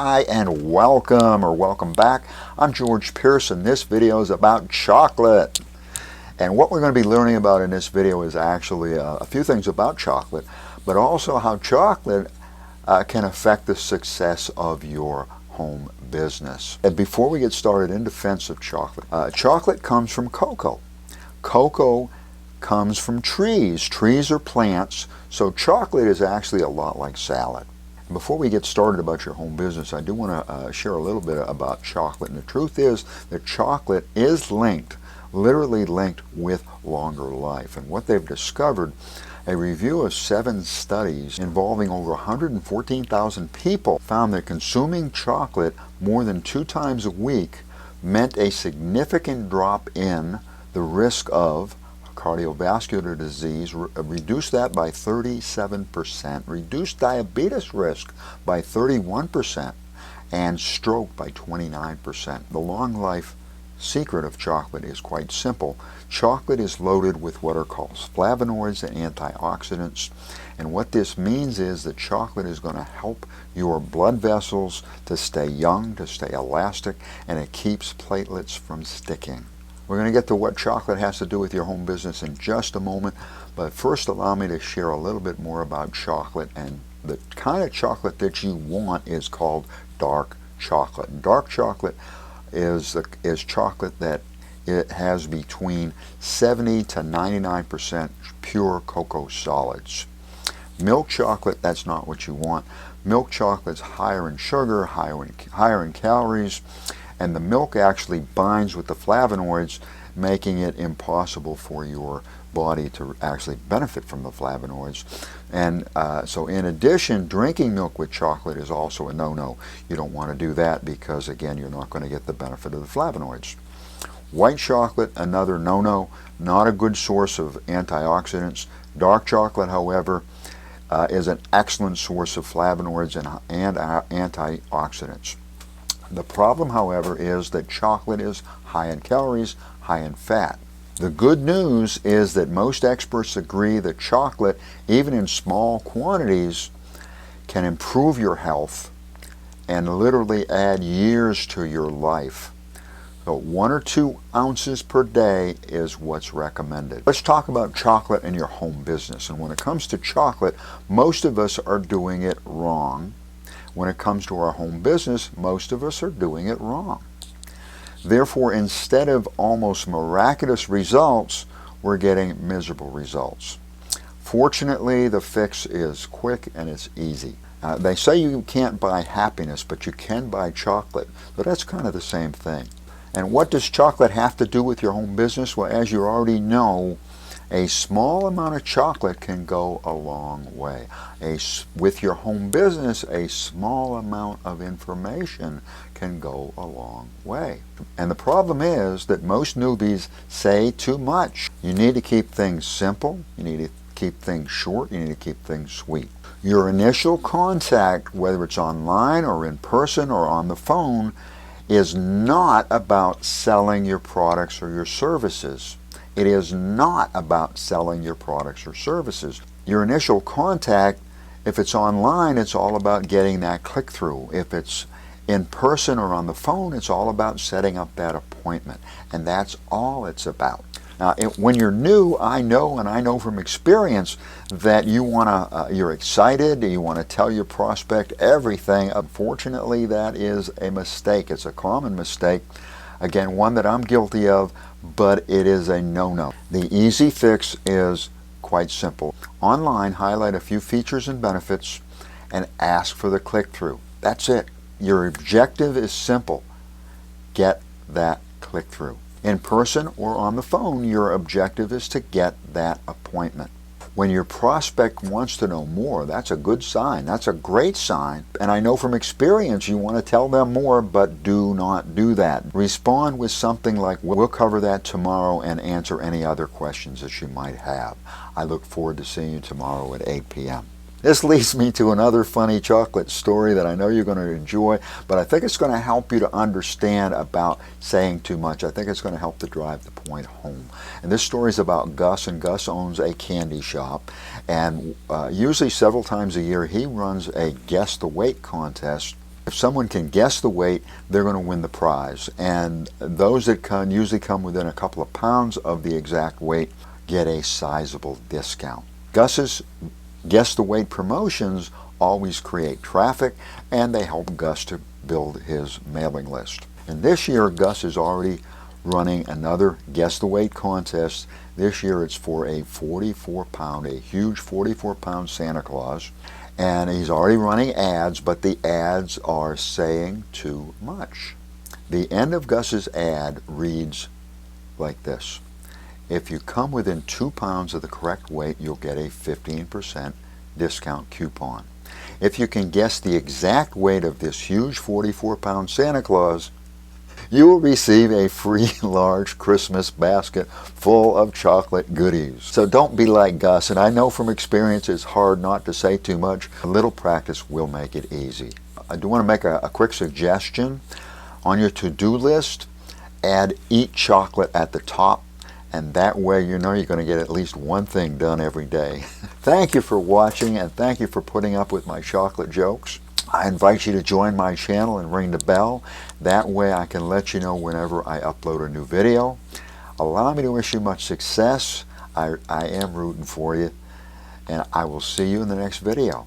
Hi and welcome or welcome back. I'm George Pearson. This video is about chocolate. And what we're going to be learning about in this video is actually a few things about chocolate, but also how chocolate can affect the success of your home business. And before we get started, in defense of chocolate, chocolate comes from cocoa. Cocoa comes from trees. Trees are plants, so chocolate is actually a lot like salad. Before we get started about your home business, I do want to share a little bit about chocolate. And the truth is that chocolate is linked, literally linked with longer life. And what they've discovered, a review of 7 studies involving over 114,000 people found that consuming chocolate more than 2 times a week meant a significant drop in the risk of cardiovascular disease, reduced that by 37%, reduced diabetes risk by 31%, and stroke by 29%. The long life secret of chocolate is quite simple. Chocolate is loaded with what are called flavonoids and antioxidants, and what this means is that chocolate is going to help your blood vessels to stay young, to stay elastic, and it keeps platelets from sticking. We're going to get to what chocolate has to do with your home business in just a moment, but first allow me to share a little bit more about chocolate. And the kind of chocolate that you want is called dark chocolate. Dark chocolate is chocolate that it has between 70 to 99% pure cocoa solids. Milk chocolate, that's not what you want. Milk chocolate's higher in sugar, higher in calories, and the milk actually binds with the flavonoids, making it impossible for your body to actually benefit from the flavonoids. And so in addition, drinking milk with chocolate is also a no-no. You don't want to do that because, again, you're not going to get the benefit of the flavonoids. White chocolate, another no-no, not a good source of antioxidants. Dark chocolate, however, is an excellent source of flavonoids and antioxidants. The problem, however, is that chocolate is high in calories, high in fat. The good news is that most experts agree that chocolate, even in small quantities, can improve your health and literally add years to your life. So 1 or 2 ounces per day is what's recommended. Let's talk about chocolate in your home business. And when it comes to chocolate, most of us are doing it wrong. When it comes to our home business, most of us are doing it wrong. Therefore, instead of almost miraculous results, we're getting miserable results. Fortunately, the fix is quick and it's easy. They say you can't buy happiness, but you can buy chocolate. So that's kind of the same thing. And what does chocolate have to do with your home business? Well, as you already know, a small amount of chocolate can go a long way. With your home business, a small amount of information can go a long way. And the problem is that most newbies say too much. You need to keep things simple. You need to keep things short. You need to keep things sweet. Your initial contact, whether it's online or in person or on the phone, is not about selling your products or your services. It is not about selling your products or services. Your initial contact, if it's online, it's all about getting that click-through. If it's in person or on the phone, it's all about setting up that appointment. And that's all it's about. Now, when you're new, I know from experience that you're excited, you want to tell your prospect everything. Unfortunately, that is a mistake. It's a common mistake. Again, one that I'm guilty of, but it is a no-no. The easy fix is quite simple. Online, highlight a few features and benefits and ask for the click-through. That's it. Your objective is simple. Get that click-through. In person or on the phone, your objective is to get that appointment. When your prospect wants to know more, that's a good sign. That's a great sign. And I know from experience you want to tell them more, but do not do that. Respond with something like, we'll cover that tomorrow and answer any other questions that you might have. I look forward to seeing you tomorrow at 8 p.m. This leads me to another funny chocolate story that I know you're going to enjoy, but I think it's going to help you to understand about saying too much. I think it's going to help to drive the point home. And this story is about Gus, and Gus owns a candy shop, and usually several times a year he runs a guess the weight contest If someone can guess the weight, they're going to win the prize. And those that usually come within a couple of pounds of the exact weight get a sizable discount. Gus's guess the weight promotions always create traffic, and they help Gus to build his mailing list. And this year, Gus is already running another guess the weight contest. This year it's for a 44-pound, a huge 44-pound Santa Claus. And he's already running ads, but the ads are saying too much. The end of Gus's ad reads like this. If you come within 2 pounds of the correct weight, you'll get a 15% discount coupon. If you can guess the exact weight of this huge 44-pound Santa Claus, you will receive a free large Christmas basket full of chocolate goodies. So don't be like Gus, and I know from experience it's hard not to say too much. A little practice will make it easy. I do want to make a quick suggestion. On your to-do list, add eat chocolate at the top, and that way you know you're going to get at least one thing done every day. Thank you for watching, and thank you for putting up with my chocolate jokes. I invite you to join my channel and ring the bell. That way I can let you know whenever I upload a new video. Allow me to wish you much success. I am rooting for you, and I will see you in the next video.